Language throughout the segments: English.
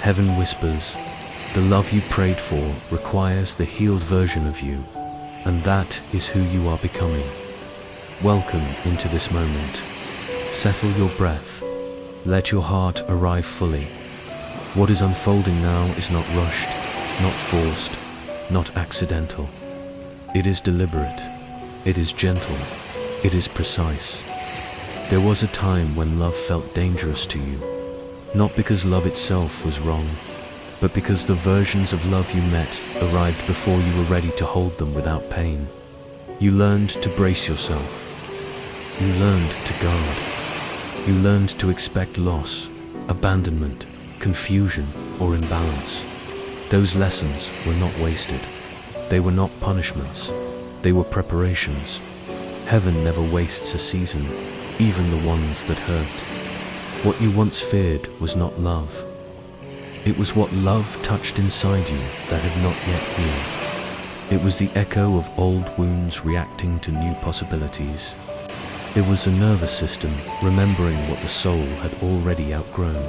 Heaven whispers, the love you prayed for requires the healed version of you, and that is who you are becoming. Welcome into this moment. Settle your breath. Let your heart arrive fully. What is unfolding now is not rushed, not forced, not accidental. It is deliberate. It is gentle. It is precise. There was a time when love felt dangerous to you, not because love itself was wrong, but because the versions of love you met arrived before you were ready to hold them without pain. You learned to brace yourself. You learned to guard. You learned to expect loss, abandonment, confusion, or imbalance. Those lessons were not wasted. They were not punishments. They were preparations. Heaven never wastes a season, even the ones that hurt. What you once feared was not love. It was what love touched inside you that had not yet healed. It was the echo of old wounds reacting to new possibilities. It was a nervous system remembering what the soul had already outgrown.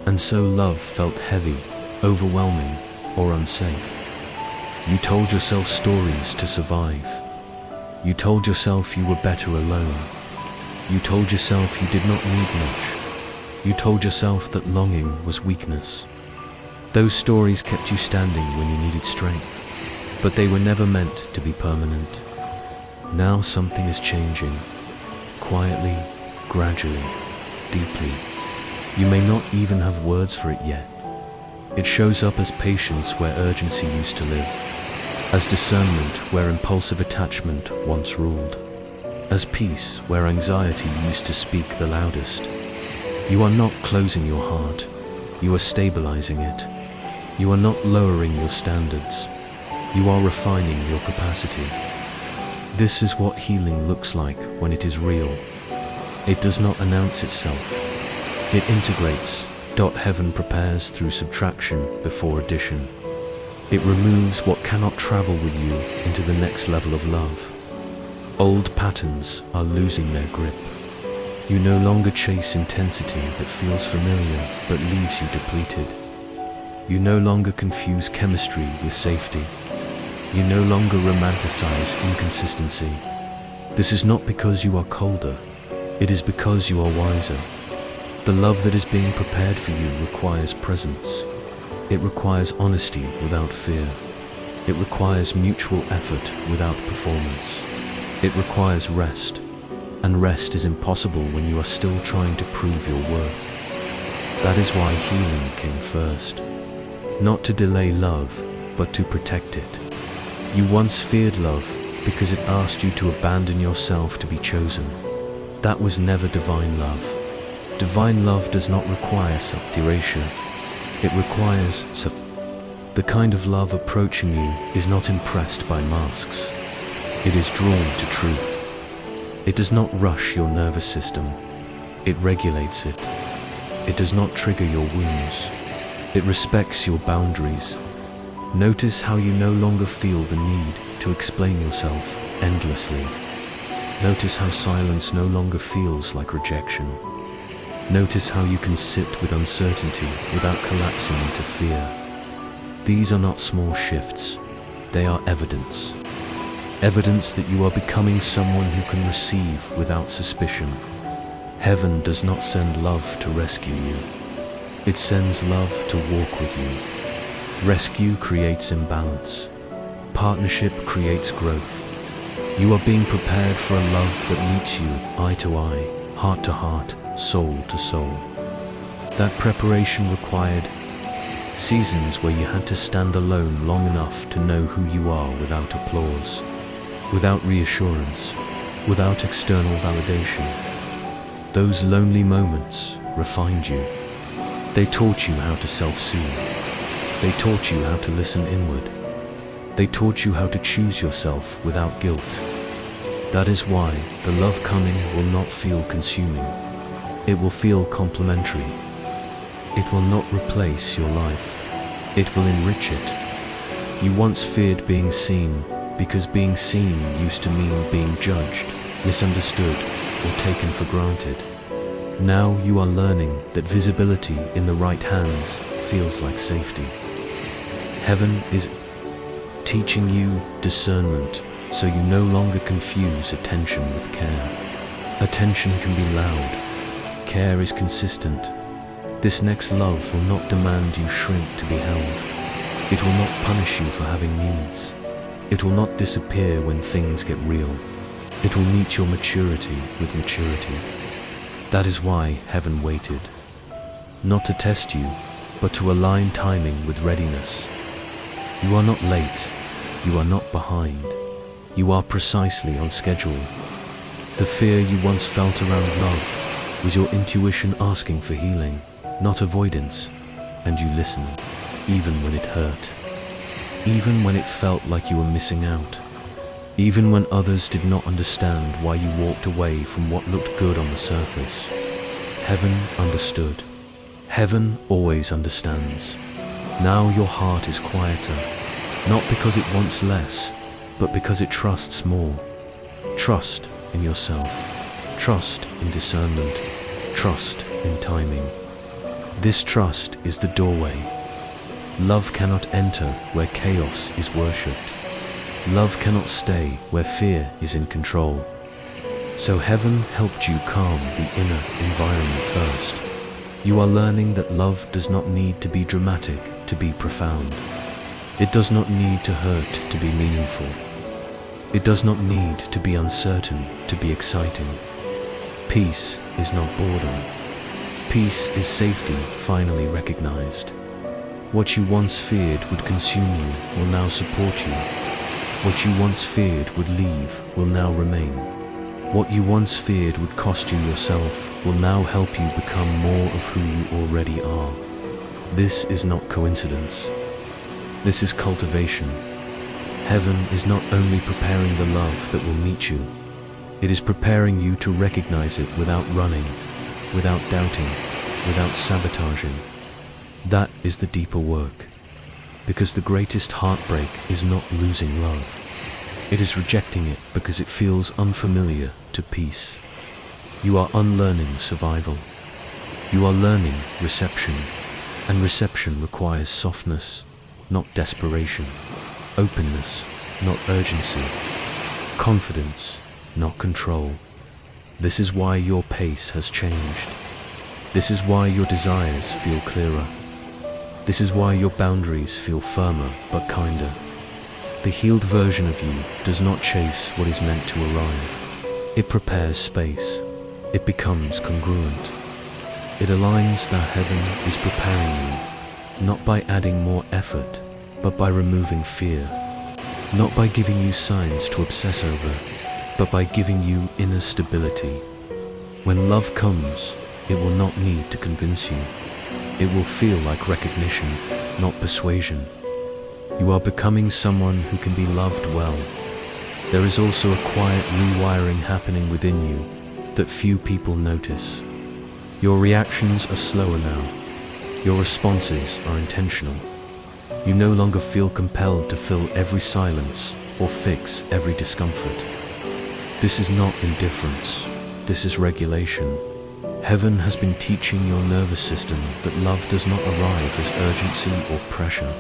And so love felt heavy, overwhelming, or unsafe. You told yourself stories to survive. You told yourself you were better alone. You told yourself you did not need much. You told yourself that longing was weakness. Those stories kept you standing when you needed strength, but they were never meant to be permanent. Now something is changing. Quietly, gradually, deeply. You may not even have words for it yet. It shows up as patience where urgency used to live, as discernment where impulsive attachment once ruled, as peace where anxiety used to speak the loudest. You are not closing your heart, you are stabilizing it. You are not lowering your standards, you are refining your capacity. This is what healing looks like when it is real. It does not announce itself. It integrates. Heaven prepares through subtraction before addition. It removes what cannot travel with you into the next level of love. Old patterns are losing their grip. You no longer chase intensity that feels familiar but leaves you depleted. You no longer confuse chemistry with safety. You no longer romanticize inconsistency. This is not because you are colder. It is because you are wiser. The love that is being prepared for you requires presence. It requires honesty without fear. It requires mutual effort without performance. It requires rest. And rest is impossible when you are still trying to prove your worth. That is why healing came first. Not to delay love, but to protect it. You once feared love because it asked you to abandon yourself to be chosen. That was never divine love. Divine love does not require saturation. It requires the kind of love approaching you is not impressed by masks. It is drawn to truth. It does not rush your nervous system. It regulates it. It does not trigger your wounds. It respects your boundaries. Notice how you no longer feel the need to explain yourself endlessly. Notice how silence no longer feels like rejection. Notice how you can sit with uncertainty without collapsing into fear. These are not small shifts. They are evidence. Evidence that you are becoming someone who can receive without suspicion. Heaven does not send love to rescue you. It sends love to walk with you. Rescue creates imbalance. Partnership creates growth. You are being prepared for a love that meets you eye to eye, heart to heart, soul to soul. That preparation required seasons where you had to stand alone long enough to know who you are without applause, without reassurance, without external validation. Those lonely moments refined you. They taught you how to self-soothe. They taught you how to listen inward. They taught you how to choose yourself without guilt. That is why the love coming will not feel consuming. It will feel complementary. It will not replace your life. It will enrich it. You once feared being seen because being seen used to mean being judged, misunderstood, or taken for granted. Now you are learning that visibility in the right hands feels like safety. Heaven is teaching you discernment, so you no longer confuse attention with care. Attention can be loud. Care is consistent. This next love will not demand you shrink to be held. It will not punish you for having needs. It will not disappear when things get real. It will meet your maturity with maturity. That is why heaven waited. Not to test you, but to align timing with readiness. You are not late. You are not behind. You are precisely on schedule. The fear you once felt around love was your intuition asking for healing, not avoidance, and you listened, even when it hurt. Even when it felt like you were missing out. Even when others did not understand why you walked away from what looked good on the surface. Heaven understood. Heaven always understands. Now your heart is quieter, not because it wants less, but because it trusts more. Trust in yourself. Trust in discernment. Trust in timing. This trust is the doorway. Love cannot enter where chaos is worshipped. Love cannot stay where fear is in control. So heaven helped you calm the inner environment first. You are learning that love does not need to be dramatic to be profound. It does not need to hurt to be meaningful. It does not need to be uncertain to be exciting. Peace is not boredom. Peace is safety finally recognized. What you once feared would consume you will now support you. What you once feared would leave will now remain. What you once feared would cost you yourself will now help you become more of who you already are. This is not coincidence. This is cultivation. Heaven is not only preparing the love that will meet you, it is preparing you to recognize it without running, without doubting, without sabotaging. That is the deeper work. Because the greatest heartbreak is not losing love. It is rejecting it because it feels unfamiliar to peace. You are unlearning survival. You are learning reception. And reception requires softness, not desperation. Openness, not urgency. Confidence, not control. This is why your pace has changed. This is why your desires feel clearer. This is why your boundaries feel firmer but kinder. The healed version of you does not chase what is meant to arrive. It prepares space. It becomes congruent. It aligns that heaven is preparing you, not by adding more effort, but by removing fear. Not by giving you signs to obsess over, but by giving you inner stability. When love comes, it will not need to convince you. It will feel like recognition, not persuasion. You are becoming someone who can be loved well. There is also a quiet rewiring happening within you that few people notice. Your reactions are slower now. Your responses are intentional. You no longer feel compelled to fill every silence or fix every discomfort. This is not indifference. This is regulation. Heaven has been teaching your nervous system that love does not arrive as urgency or pressure.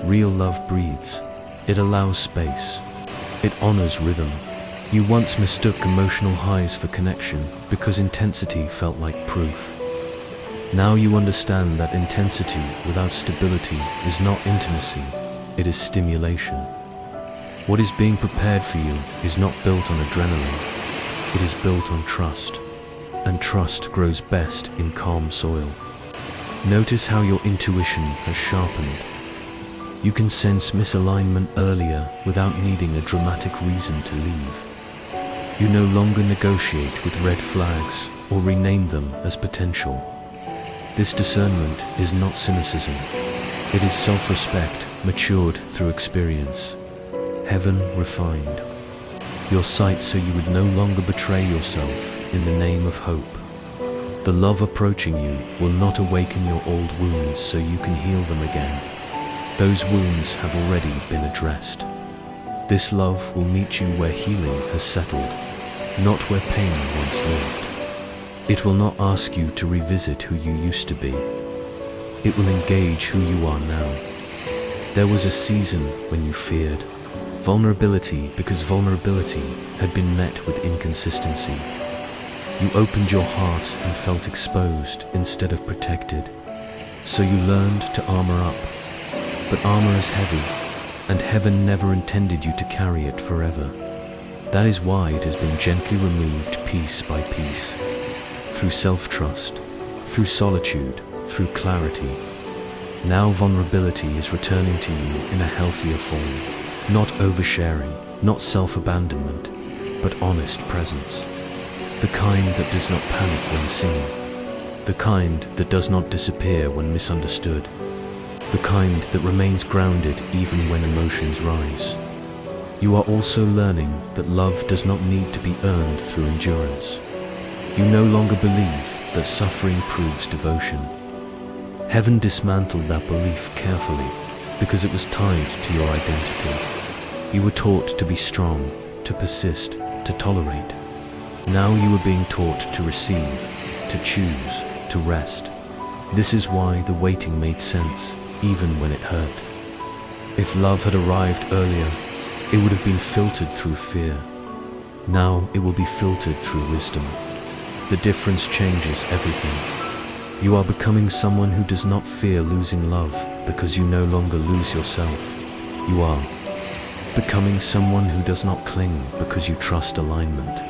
Real love breathes. It allows space. It honors rhythm. You once mistook emotional highs for connection because intensity felt like proof. Now you understand that intensity without stability is not intimacy, it is stimulation. What is being prepared for you is not built on adrenaline, it is built on trust. And trust grows best in calm soil. Notice how your intuition has sharpened. You can sense misalignment earlier without needing a dramatic reason to leave. You no longer negotiate with red flags or rename them as potential. This discernment is not cynicism. It is self-respect matured through experience. Heaven refined. Your sight so you would no longer betray yourself in the name of hope. The love approaching you will not awaken your old wounds so you can heal them again. Those wounds have already been addressed. This love will meet you where healing has settled, not where pain once lived. It will not ask you to revisit who you used to be. It will engage who you are now. There was a season when you feared vulnerability because vulnerability had been met with inconsistency. You opened your heart and felt exposed instead of protected. So you learned to armor up. But armor is heavy, and heaven never intended you to carry it forever. That is why it has been gently removed piece by piece. Through self-trust, through solitude, through clarity. Now vulnerability is returning to you in a healthier form. Not oversharing, not self-abandonment, but honest presence. The kind that does not panic when seen. The kind that does not disappear when misunderstood. The kind that remains grounded even when emotions rise. You are also learning that love does not need to be earned through endurance. You no longer believe that suffering proves devotion. Heaven dismantled that belief carefully because it was tied to your identity. You were taught to be strong, to persist, to tolerate. Now you are being taught to receive, to choose, to rest. This is why the waiting made sense, even when it hurt. If love had arrived earlier, it would have been filtered through fear. Now it will be filtered through wisdom. The difference changes everything. You are becoming someone who does not fear losing love because you no longer lose yourself. You are becoming someone who does not cling because you trust alignment.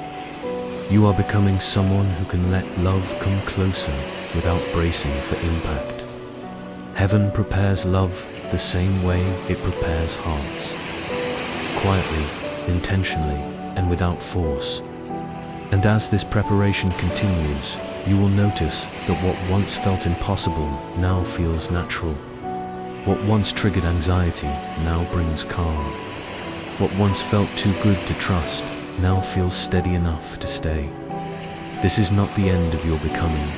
You are becoming someone who can let love come closer without bracing for impact. Heaven prepares love the same way it prepares hearts. Quietly, intentionally, and without force. And as this preparation continues, you will notice that what once felt impossible now feels natural. What once triggered anxiety now brings calm. What once felt too good to trust now feels steady enough to stay. This is not the end of your becoming,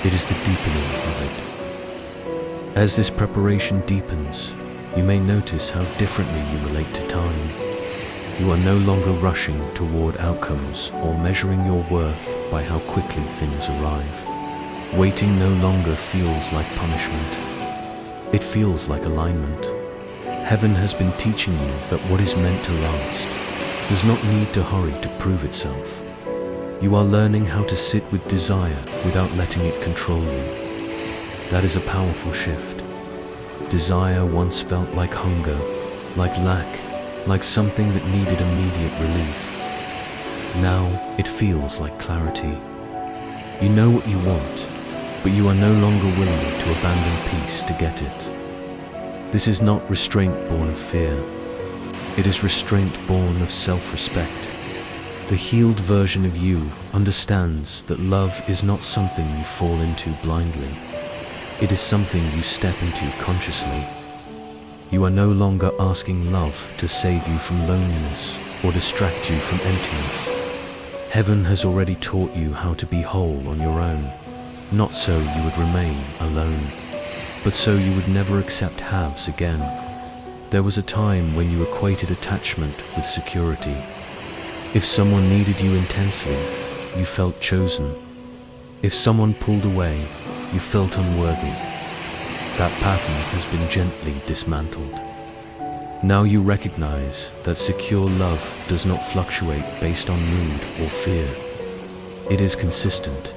it is the deepening of it. As this preparation deepens, you may notice how differently you relate to time. You are no longer rushing toward outcomes or measuring your worth by how quickly things arrive. Waiting no longer feels like punishment. It feels like alignment. Heaven has been teaching you that what is meant to last does not need to hurry to prove itself. You are learning how to sit with desire without letting it control you. That is a powerful shift. Desire once felt like hunger, like lack, like something that needed immediate relief. Now it feels like clarity. You know what you want, but you are no longer willing to abandon peace to get it. This is not restraint born of fear. It is restraint born of self-respect. The healed version of you understands that love is not something you fall into blindly. It is something you step into consciously. You are no longer asking love to save you from loneliness or distract you from emptiness. Heaven has already taught you how to be whole on your own, not so you would remain alone, but so you would never accept halves again. There was a time when you equated attachment with security. If someone needed you intensely, you felt chosen. If someone pulled away, you felt unworthy. That pattern has been gently dismantled. Now you recognize that secure love does not fluctuate based on mood or fear. It is consistent.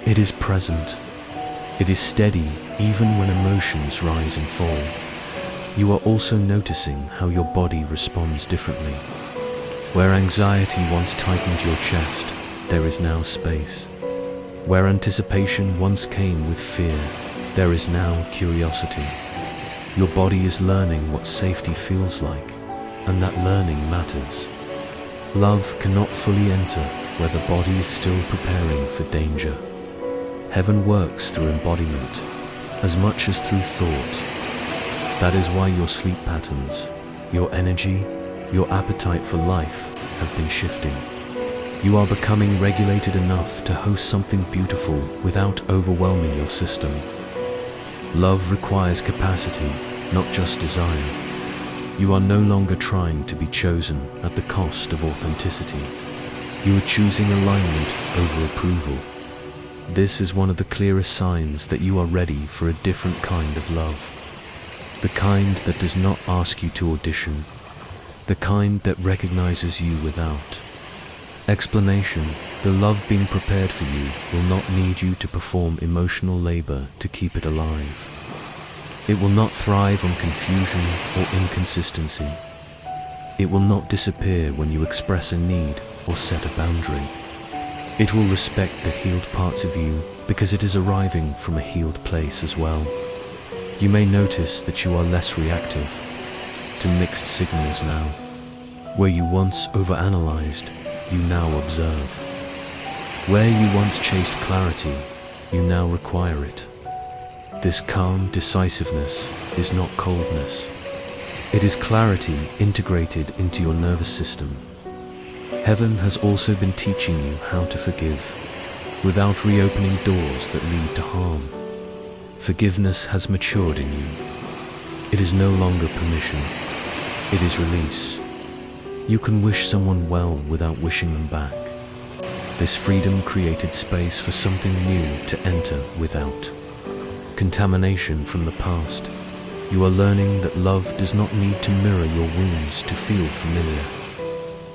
It is present. It is steady even when emotions rise and fall. You are also noticing how your body responds differently. Where anxiety once tightened your chest, there is now space. Where anticipation once came with fear, there is now curiosity. Your body is learning what safety feels like, and that learning matters. Love cannot fully enter where the body is still preparing for danger. Heaven works through embodiment, as much as through thought. That is why your sleep patterns, your energy, your appetite for life have been shifting. You are becoming regulated enough to host something beautiful without overwhelming your system. Love requires capacity, not just desire. You are no longer trying to be chosen at the cost of authenticity. You are choosing alignment over approval. This is one of the clearest signs that you are ready for a different kind of love. The kind that does not ask you to audition. The kind that recognizes you without explanation. The love being prepared for you will not need you to perform emotional labor to keep it alive. It will not thrive on confusion or inconsistency. It will not disappear when you express a need or set a boundary. It will respect the healed parts of you because it is arriving from a healed place as well. You may notice that you are less reactive to mixed signals now. Where you once overanalyzed, you now observe. Where you once chased clarity, you now require it. This calm decisiveness is not coldness. It is clarity integrated into your nervous system. Heaven has also been teaching you how to forgive, without reopening doors that lead to harm. Forgiveness has matured in you. It is no longer permission. It is release. You can wish someone well without wishing them back. This freedom created space for something new to enter without contamination from the past. You are learning that love does not need to mirror your wounds to feel familiar.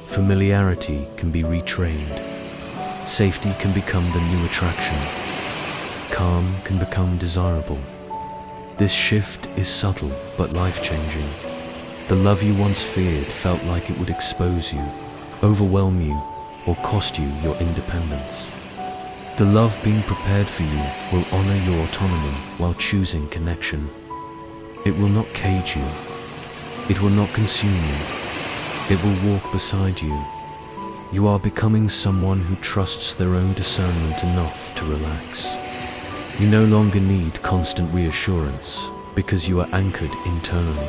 Familiarity can be retrained. Safety can become the new attraction. Calm can become desirable. This shift is subtle but life-changing. The love you once feared felt like it would expose you, overwhelm you, or cost you your independence. The love being prepared for you will honor your autonomy while choosing connection. It will not cage you. It will not consume you. It will walk beside you. You are becoming someone who trusts their own discernment enough to relax. You no longer need constant reassurance because you are anchored internally.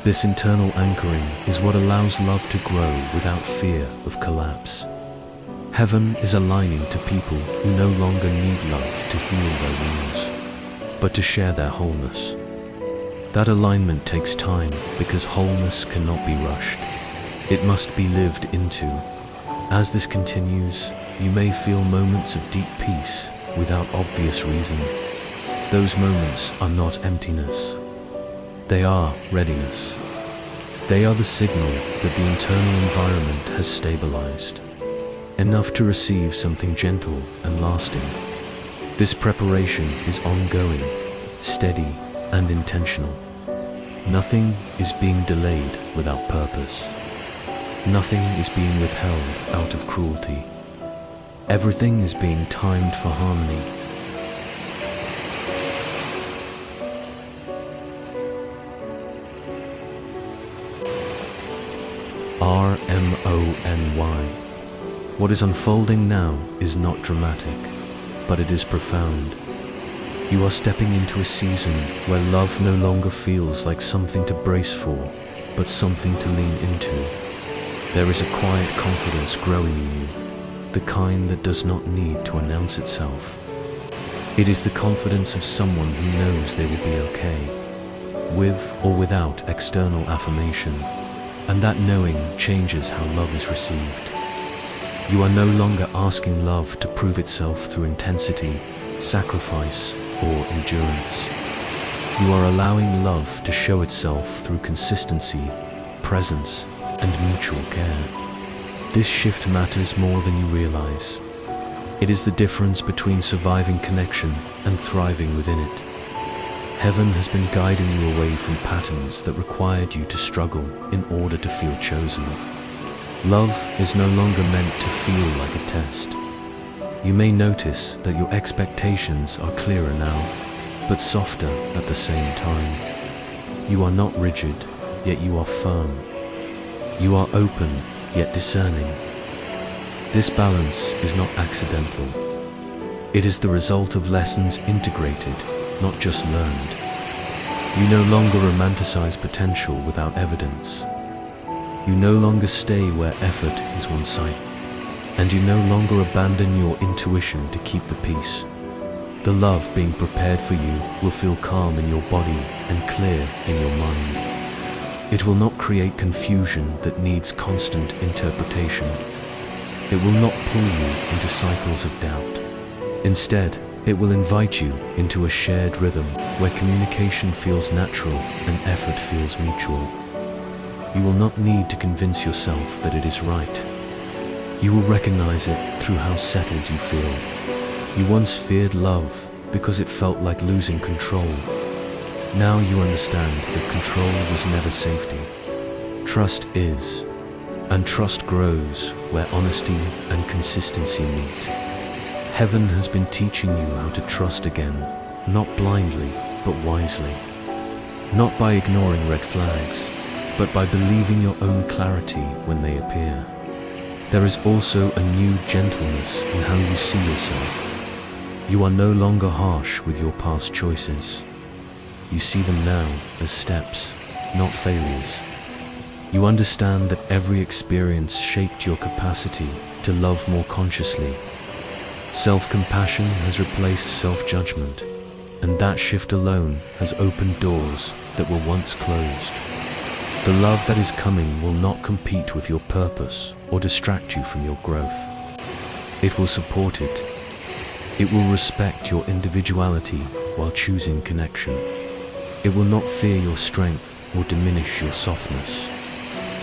This internal anchoring is what allows love to grow without fear of collapse. Heaven is aligning to people who no longer need love to heal their wounds, but to share their wholeness. That alignment takes time because wholeness cannot be rushed. It must be lived into. As this continues, you may feel moments of deep peace without obvious reason. Those moments are not emptiness. They are readiness. They are the signal that the internal environment has stabilized, enough to receive something gentle and lasting. This preparation is ongoing, steady, and intentional. Nothing is being delayed without purpose. Nothing is being withheld out of cruelty. Everything is being timed for harmony. RMONY. What is unfolding now is not dramatic, but it is profound. You are stepping into a season where love no longer feels like something to brace for, but something to lean into. There is a quiet confidence growing in you, the kind that does not need to announce itself. It is the confidence of someone who knows they will be okay, with or without external affirmation, and that knowing changes how love is received. You are no longer asking love to prove itself through intensity, sacrifice, or endurance. You are allowing love to show itself through consistency, presence, and mutual care. This shift matters more than you realize. It is the difference between surviving connection and thriving within it. Heaven has been guiding you away from patterns that required you to struggle in order to feel chosen. Love is no longer meant to feel like a test. You may notice that your expectations are clearer now, but softer at the same time. You are not rigid, yet you are firm. You are open, yet discerning. This balance is not accidental. It is the result of lessons integrated, not just learned. You no longer romanticize potential without evidence. You no longer stay where effort is one-sided, and you no longer abandon your intuition to keep the peace. The love being prepared for you will feel calm in your body and clear in your mind. It will not create confusion that needs constant interpretation. It will not pull you into cycles of doubt. Instead, it will invite you into a shared rhythm where communication feels natural and effort feels mutual. You will not need to convince yourself that it is right. You will recognize it through how settled you feel. You once feared love because it felt like losing control. Now you understand that control was never safety. Trust is, and trust grows where honesty and consistency meet. Heaven has been teaching you how to trust again, not blindly, but wisely. Not by ignoring red flags, but by believing your own clarity when they appear. There is also a new gentleness in how you see yourself. You are no longer harsh with your past choices. You see them now as steps, not failures. You understand that every experience shaped your capacity to love more consciously. Self-compassion has replaced self-judgment, and that shift alone has opened doors that were once closed. The love that is coming will not compete with your purpose or distract you from your growth. It will support it. It will respect your individuality while choosing connection. It will not fear your strength or diminish your softness.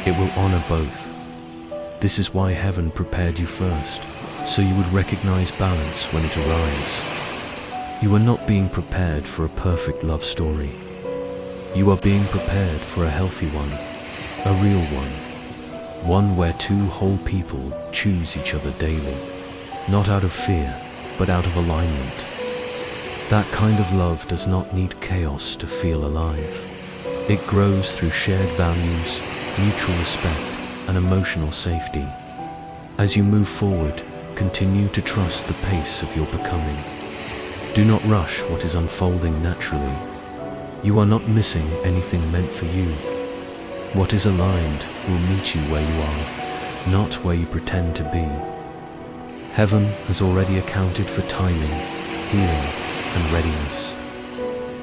It will honor both. This is why heaven prepared you first, so you would recognize balance when it arrives. You are not being prepared for a perfect love story. You are being prepared for a healthy one, a real one. One where two whole people choose each other daily, not out of fear, but out of alignment. That kind of love does not need chaos to feel alive. It grows through shared values, mutual respect, and emotional safety. As you move forward, continue to trust the pace of your becoming. Do not rush what is unfolding naturally. You are not missing anything meant for you. What is aligned will meet you where you are, not where you pretend to be. Heaven has already accounted for timing, healing, and readiness.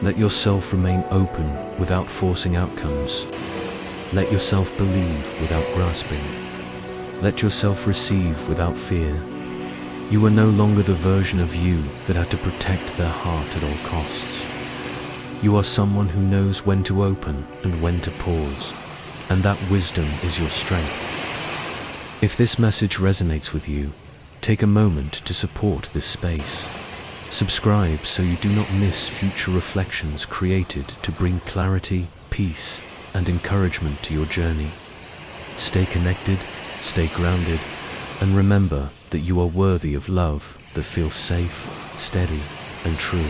Let yourself remain open without forcing outcomes. Let yourself believe without grasping. Let yourself receive without fear. You are no longer the version of you that had to protect their heart at all costs. You are someone who knows when to open and when to pause, and that wisdom is your strength. If this message resonates with you, take a moment to support this space. Subscribe so you do not miss future reflections created to bring clarity, peace, and encouragement to your journey. Stay connected, stay grounded, and remember that you are worthy of love that feels safe, steady, and true.